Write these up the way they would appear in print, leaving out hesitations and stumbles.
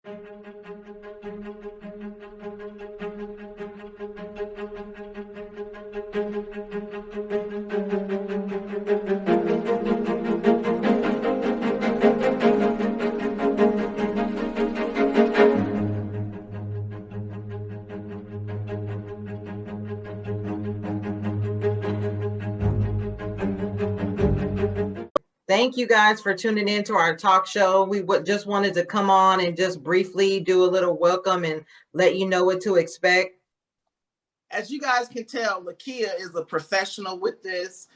Thank you guys for tuning in to our talk show. We just wanted to come on and just briefly do a little welcome and let you know what to expect. As you guys can tell, Lekia is a professional with this.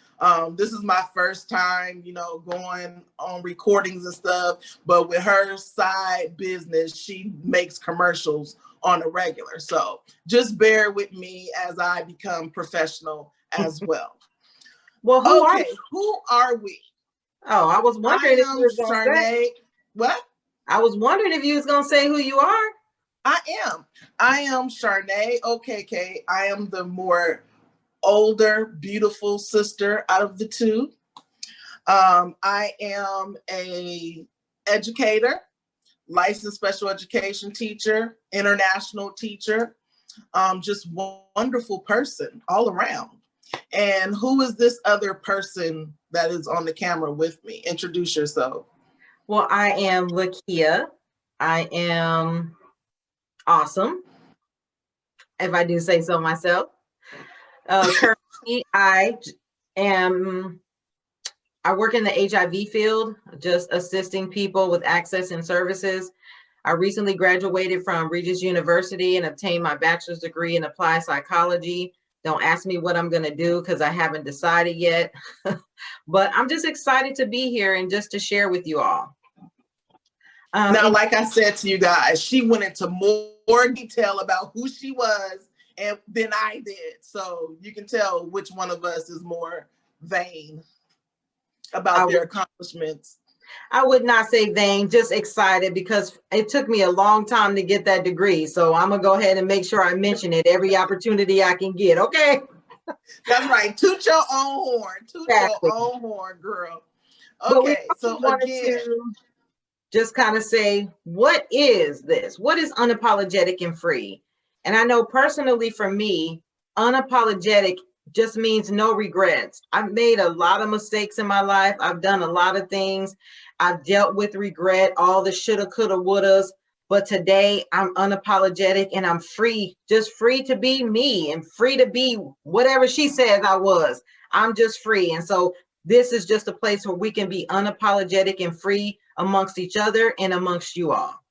This is my first time, going on recordings and stuff. But with her side business, she makes commercials on a regular. So just bear with me as I become professional as well. Well, who are we? Oh, I was wondering if you was going to say. What? I was wondering if you was going to say who you are. I am Sharnae OKK. I am the more older, beautiful sister out of the two. I am a educator, licensed special education teacher, international teacher, just wonderful person all around. And who is this other person that is on the camera with me? Introduce yourself. Well, I am Lekia. I am awesome, if I do say so myself. Currently, I work in the HIV field, just assisting people with access and services. I recently graduated from Regis University and obtained my bachelor's degree in applied psychology. Don't ask me what I'm going to do because I haven't decided yet. But I'm just excited to be here and just to share with you all. Now, like I said to you guys, she went into more detail about who she was than I did. So you can tell which one of us is more vain about their accomplishments. I would not say vain, just excited because it took me a long time to get that degree. So I'm going to go ahead and make sure I mention it every opportunity I can get. Okay. That's right. Toot your own horn. Toot your own horn, girl. Okay. So again, just kind of say, what is this? What is unapologetic and free? And I know personally for me, unapologetic just means no regrets. I've made a lot of mistakes in my life. I've done a lot of things. I've dealt with regret, all the shoulda, coulda, wouldas. But today I'm unapologetic and I'm free, just free to be me and free to be whatever she says I was. I'm just free. And so this is just a place where we can be unapologetic and free amongst each other and amongst you all.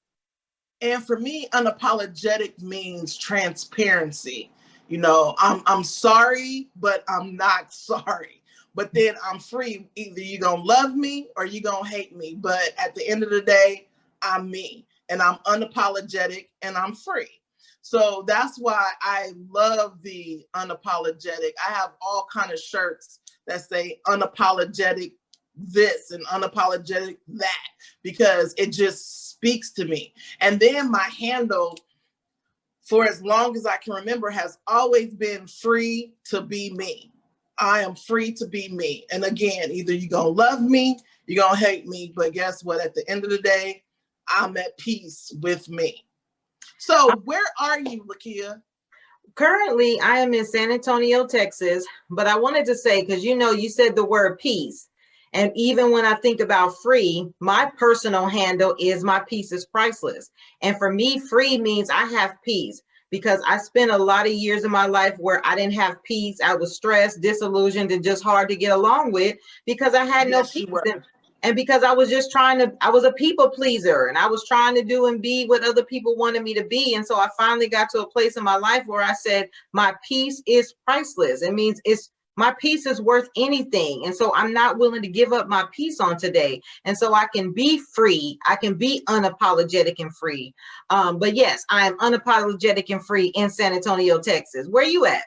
And for me, unapologetic means transparency. I'm sorry, but I'm not sorry. But then I'm free. Either you're going to love me or you're going to hate me. But at the end of the day, I'm me and I'm unapologetic and I'm free. So that's why I love the unapologetic. I have all kind of shirts that say unapologetic this and unapologetic that, because it just speaks to me. And then my handle, for as long as I can remember, has always been free to be me. I am free to be me. And again, either you're going to love me, you're going to hate me, but guess what? At the end of the day, I'm at peace with me. So where are you, Lekia? Currently, I am in San Antonio, Texas, but I wanted to say, because you said the word peace. And even when I think about free, my personal handle is my peace is priceless. And for me, free means I have peace, because I spent a lot of years in my life where I didn't have peace. I was stressed, disillusioned, and just hard to get along with because I had no peace. And because I was I was a people pleaser and I was trying to do and be what other people wanted me to be. And so I finally got to a place in my life where I said, my peace is priceless. It means my peace is worth anything. And so I'm not willing to give up my peace on today. And so I can be free. I can be unapologetic and free. But yes, I am unapologetic and free in San Antonio, Texas. Where are you at?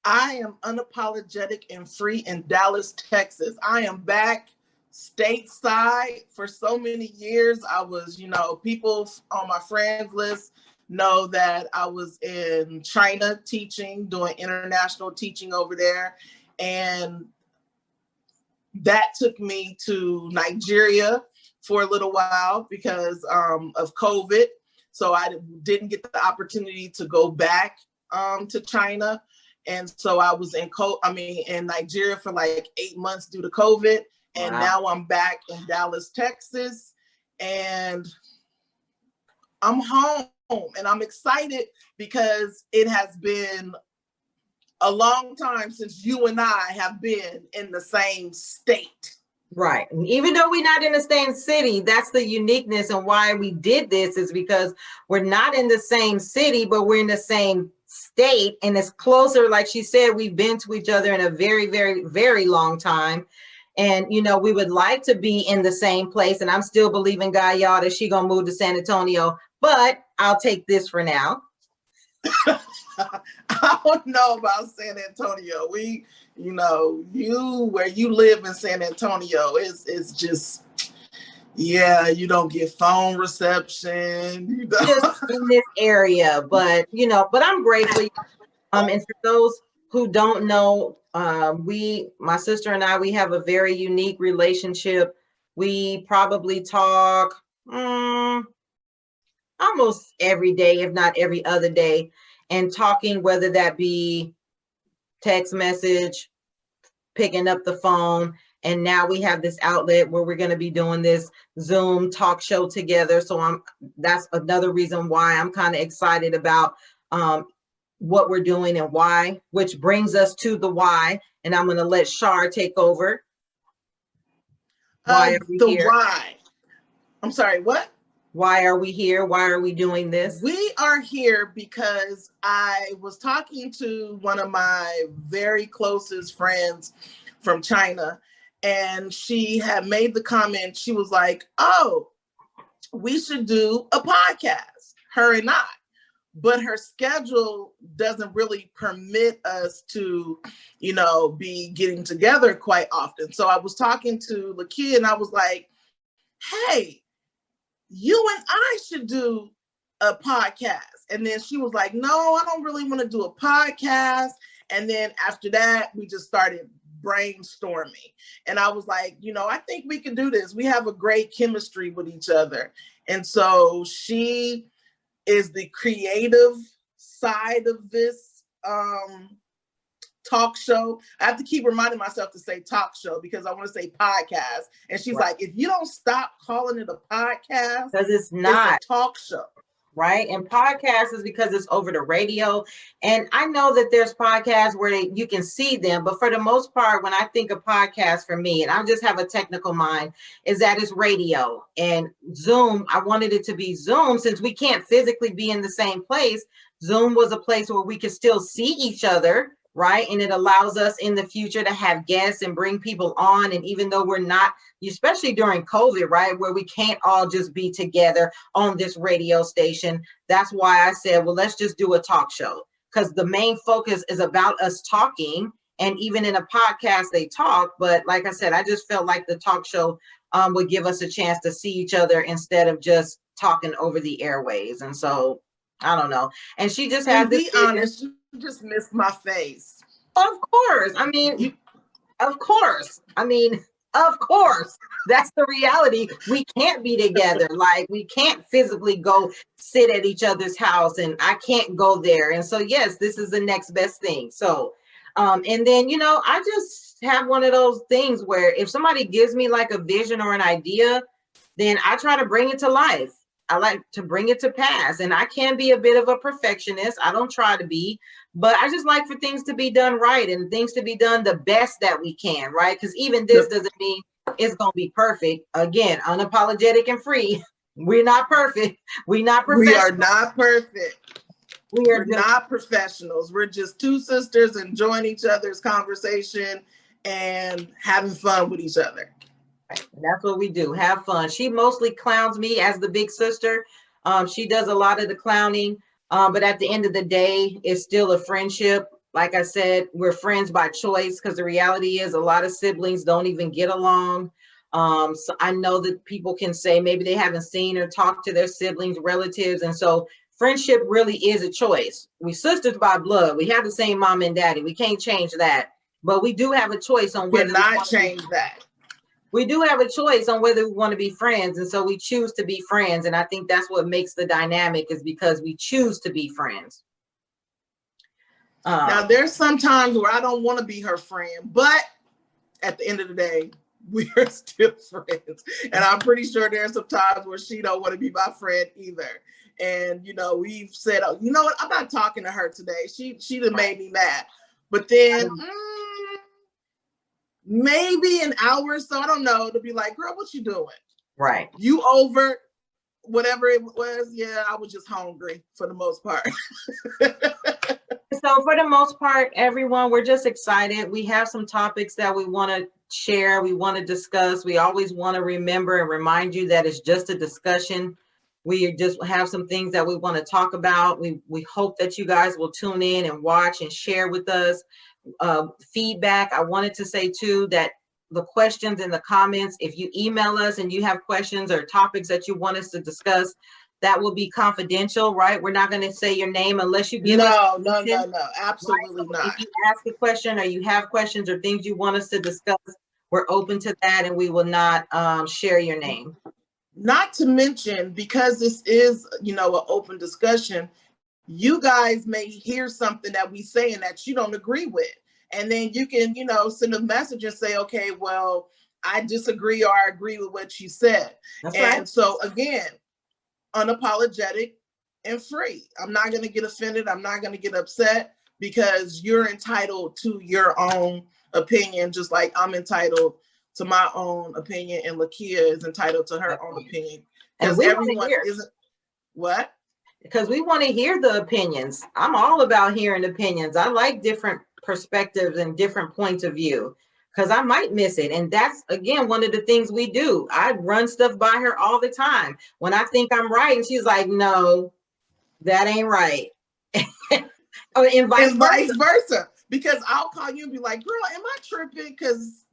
I am unapologetic and free in Dallas, Texas. I am back stateside. For so many years, I was, people on my friends list know that I was in China teaching, doing international teaching over there. And that took me to Nigeria, for a little while because of COVID. So I didn't get the opportunity to go back to China. And so I was in Nigeria for like 8 months due to COVID. And Wow. now I'm back in Dallas, Texas. And I'm home and I'm excited because it has been a long time since you and I have been in the same state. Right. Even though we're not in the same city, that's the uniqueness, and why we did this is because we're not in the same city, but we're in the same state, and it's closer. Like she said, we've been to each other in a very, very, very long time. And, you know, we would like to be in the same place. And I'm still believing God, y'all, that she gonna move to San Antonio, but I'll take this for now. I don't know about San Antonio. Where you live in San Antonio is just, you don't get phone reception. Just in this area, but I'm grateful. And for those who don't know, my sister and I, we have a very unique relationship. We probably talk almost every day, if not every other day, and talking, whether that be text message, picking up the phone. And now we have this outlet where we're going to be doing this Zoom talk show together. So that's another reason why I'm kind of excited about what we're doing and why, which brings us to the why. And I'm going to let Shar take over. Why are we here? Why? I'm sorry, what? Why are we here? Why are we doing this? We are here because I was talking to one of my very closest friends from China, and she had made the comment. She was like, oh, we should do a podcast, her and I. But her schedule doesn't really permit us to, be getting together quite often. So I was talking to Lekia and I was like, hey, you and I should do a podcast. And then she was like, no, I don't really want to do a podcast. And then after that, we just started brainstorming. And I was like, I think we can do this. We have a great chemistry with each other. And so she is the creative side of this talk show. I have to keep reminding myself to say talk show because I want to say podcast. And she's like, if you don't stop calling it a podcast, because it's not a talk show. Right. And podcast is because it's over the radio. And I know that there's podcasts where you can see them, but for the most part, when I think of podcast for me, and I just have a technical mind, is that it's radio and Zoom. I wanted it to be Zoom since we can't physically be in the same place. Zoom was a place where we could still see each other. Right. And it allows us in the future to have guests and bring people on. And even though we're not, especially during COVID, right, where we can't all just be together on this radio station, that's why I said, well, let's just do a talk show, because the main focus is about us talking. And even in a podcast, they talk. But like I said, I just felt like the talk show would give us a chance to see each other instead of just talking over the airwaves. And so I don't know. And she just had this. Be honest, you just missed my face. Of course. Of course. That's the reality. We can't be together. Like, we can't physically go sit at each other's house, and I can't go there. And so, yes, this is the next best thing. So, and then, I just have one of those things where if somebody gives me like a vision or an idea, then I try to bring it to life. I like to bring it to pass, and I can be a bit of a perfectionist. I don't try to be, but I just like for things to be done right and things to be done the best that we can, right? Because even this doesn't mean it's going to be perfect. Again, unapologetic and free. We're not perfect. We're not professionals. We are not perfect. We're not professionals. We're just two sisters enjoying each other's conversation and having fun with each other. And that's what we do. Have fun. She mostly clowns me as the big sister. She does a lot of the clowning. But at the end of the day, it's still a friendship. Like I said, we're friends by choice, because the reality is a lot of siblings don't even get along. So I know that people can say maybe they haven't seen or talked to their siblings, relatives. And so friendship really is a choice. We sisters by blood. We have the same mom and daddy. We can't change that. But we do have a choice on whether we cannot change that. we do have a choice on whether we want to be friends. And so we choose to be friends. And I think that's what makes the dynamic, is because we choose to be friends. Now, there's some times where I don't want to be her friend, but at the end of the day, we are still friends. And I'm pretty sure there's some times where she don't want to be my friend either. And, you know, we've said, oh, you know what? I'm not talking to her today. She done made me mad. But then maybe an hour or so, I don't know, to be like, girl, what you doing? Right. You over whatever it was? Yeah, I was just hungry for the most part. So for the most part, everyone, we're just excited. We have some topics that we want to share. We want to discuss. We always want to remember and remind you that it's just a discussion. We just have some things that we want to talk about. We hope that you guys will tune in and watch and share with us feedback. I wanted to say too that the questions in the comments, if you email us and you have questions or topics that you want us to discuss, that will be confidential, right? We're not going to say your name unless you give us. No, absolutely right? So not. if you ask a question or you have questions or things you want us to discuss, we're open to that, and we will not share your name. Not to mention, because this is, you know, an open discussion, you guys may hear something that we say and that you don't agree with. And then you can, you know, send a message and say, okay, well, I disagree or I agree with what you said. That's and right. So again, unapologetic and free. I'm not going to get offended. I'm not going to get upset, because you're entitled to your own opinion, just like I'm entitled to my own opinion, and Lekia is entitled to her own opinion. And everyone isn't what? Because we want to hear the opinions. I'm all about hearing opinions. I like different perspectives and different points of view, because I might miss it. And that's, again, one of the things we do. I run stuff by her all the time. When I think I'm right, and she's like, no, that ain't right. And vice versa. Because I'll call you and be like, girl, am I tripping? Because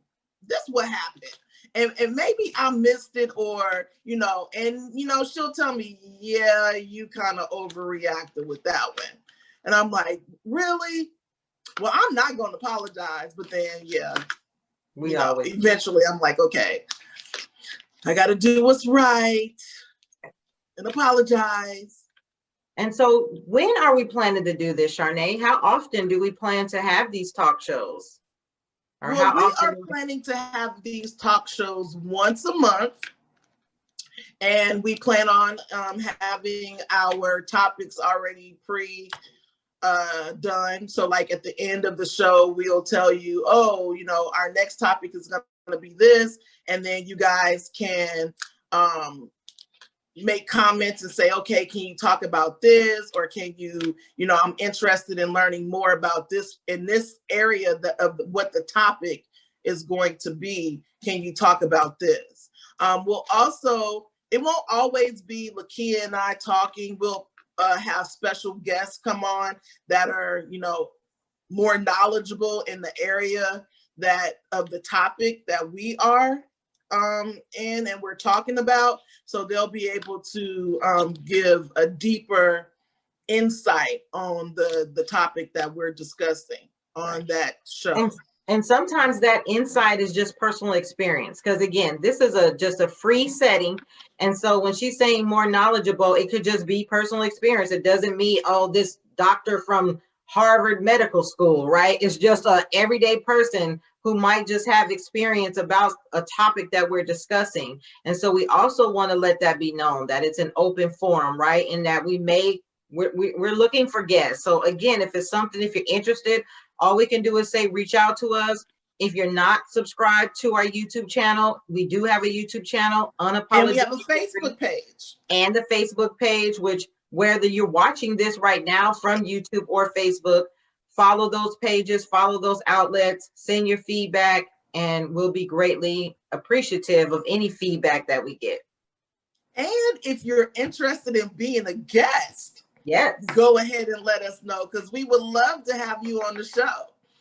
this what happened. And maybe I missed it, or, you know, and, you know, she'll tell me, yeah, you kind of overreacted with that one. And I'm like, really? Well, I'm not going to apologize. But then, yeah, eventually I'm like, okay, I got to do what's right and apologize. And so when are we planning to do this, Sharnae? How often do we plan to have these talk shows? Or well, we are planning to have these talk shows once a month. And we plan on having our topics already done. So like at the end of the show, we'll tell you, oh, you know, our next topic is going to be this. And then you guys can make comments and say, okay, can you talk about this? Or can you, you know, I'm interested in learning more about this in this area of what the topic is going to be. Can you talk about this? We'll also, it won't always be Lekia and I talking. We'll have special guests come on that are, you know, more knowledgeable in the area of the topic that we are in and we're talking about. So they'll be able to give a deeper insight on the topic that we're discussing on that show. And sometimes that insight is just personal experience, because again, this is just a free setting. And so when she's saying more knowledgeable, it could just be personal experience. It doesn't mean, oh, this doctor from Harvard Medical School, right? It's just an everyday person who might just have experience about a topic that we're discussing. And so we also want to let that be known, that it's an open forum, right? And that we're looking for guests. So again, if it's something, if you're interested, all we can do is say, reach out to us. If you're not subscribed to our YouTube channel, we do have a YouTube channel, Unapologetic. And we have a Facebook page. And a Facebook page, which whether you're watching this right now from YouTube or Facebook, follow those pages, follow those outlets, send your feedback, and we'll be greatly appreciative of any feedback that we get. And if you're interested in being a guest, yes, go ahead and let us know, because we would love to have you on the show.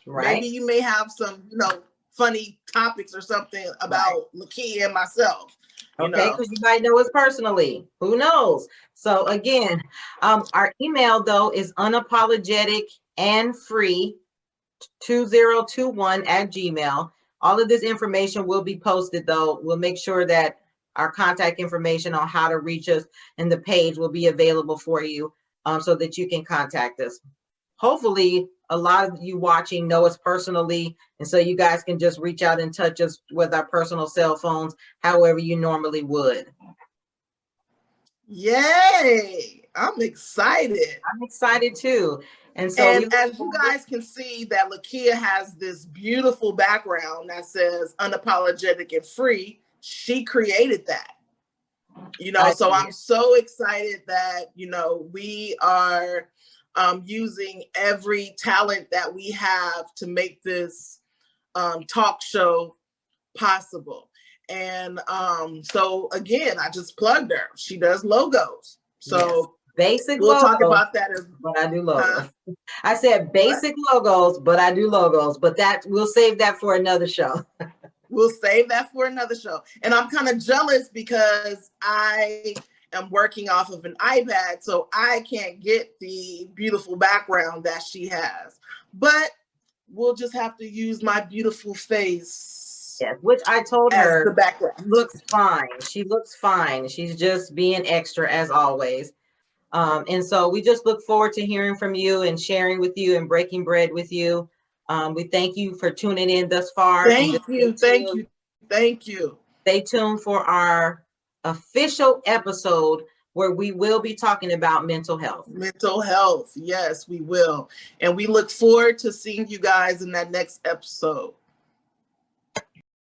Right. Maybe you may have some, you know, funny topics or something about Lekia and myself. Okay, because you might know us personally. Who knows? So again, our email though is unapologetic and free 2021 @gmail. All of this information will be posted, though. We'll make sure that our contact information on how to reach us and the page will be available for you, so that you can contact us. Hopefully, a lot of you watching know us personally, and so you guys can just reach out and touch us with our personal cell phones, however you normally would. Yay! I'm excited. I'm excited too. And so And as you guys can see, that Lekia has this beautiful background that says unapologetic and free. She created that. You know, so I'm so excited that, you know, we are using every talent that we have to make this talk show possible. And so again, I just plugged her. She does logos. So basic we'll logos, talk about that as but I do logos. I said basic logos, but I do logos. But that we'll save that for another show. We'll save that for another show. And I'm kind of jealous because I am working off of an iPad, so I can't get the beautiful background that she has. But we'll just have to use my beautiful face. Yes, which I told her the background looks fine. She looks fine. She's just being extra as always. And so we just look forward to hearing from you and sharing with you and breaking bread with you. We thank you for tuning in thus far. Thank you. Stay tuned for our official episode where we will be talking about mental health. Mental health. Yes, we will. And we look forward to seeing you guys in that next episode.